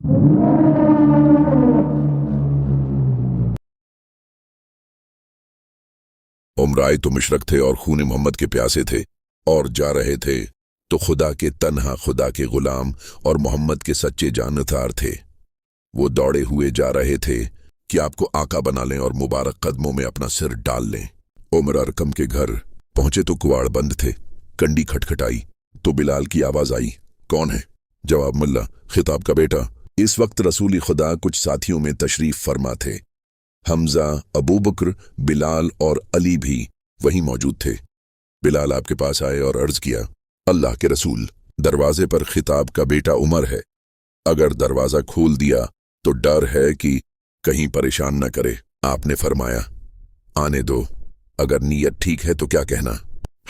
उम्र आए तो मुशरक थे और खून मोहम्मद के प्यासे थे, और जा रहे थे तो खुदा के तन्हा खुदा के गुलाम और मोहम्मद के सच्चे जानसार थे। वो दौड़े हुए जा रहे थे कि आपको आका बना लें और मुबारक कदमों में अपना सिर डाल लें। उमर अरकम के घर पहुंचे तो कुवाड़ बंद थे। कंडी खटखटाई तो बिलाल की आवाज आई, कौन है? जवाब, मुल्ला, खिताब का बेटा। इस वक्त रसूली खुदा कुछ साथियों में तशरीफ फरमा थे। हमजा, अबू बकर, बिलाल और अली भी वहीं मौजूद थे। बिलाल आपके पास आए और अर्ज किया, अल्लाह के रसूल, दरवाजे पर खिताब का बेटा उमर है। अगर दरवाजा खोल दिया तो डर है कि कहीं परेशान न करे। आपने फरमाया, आने दो, अगर नीयत ठीक है तो क्या कहना?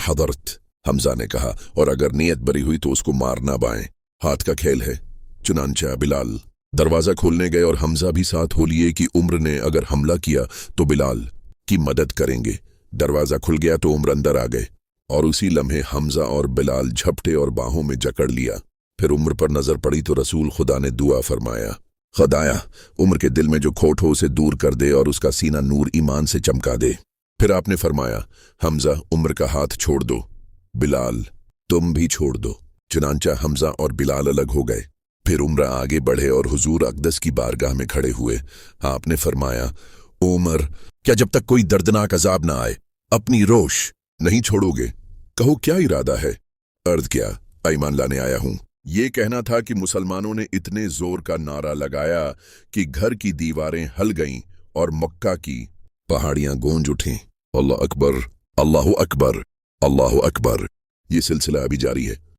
हदरत, हमजा ने कहा, और अगर नीयत बरी हुई तो उसको मारना बाएं, हाथ का खेल है। चुनांचा बिलाल दरवाजा खोलने गए और हमजा भी साथ हो लिए कि उम्र ने अगर हमला किया तो बिलाल की मदद करेंगे। दरवाजा खुल गया तो उम्र अंदर आ गए और उसी लम्हे हमजा और बिलाल झपटे और बाहों में जकड़ लिया। फिर उम्र पर नजर पड़ी तो रसूल खुदा ने दुआ फरमाया, खुदाया, उम्र के दिल में जो खोट हो उसे दूर कर दे और उसका सीना नूर ईमान से चमका दे। फिर आपने फरमाया, हमजा, उम्र का हाथ छोड़ दो, बिलाल तुम भी छोड़ दो। चुनांचा हमजा और बिलाल अलग हो गए। फिर उम्र आगे बढ़े और हुजूर अक़दस की बारगाह में खड़े हुए। आपने फरमाया, उमर, क्या जब तक कोई दर्दनाक अजाब ना आए अपनी रोश नहीं छोड़ोगे? कहो क्या इरादा है? अर्ज किया, ईमान लाने आया हूं। ये कहना था कि मुसलमानों ने इतने जोर का नारा लगाया कि घर की दीवारें हल गईं और मक्का की पहाड़ियां गूंज उठीं। अल्लाह अकबर, अल्लाहु अकबर, अल्लाहु अकबर। ये सिलसिला अभी जारी है।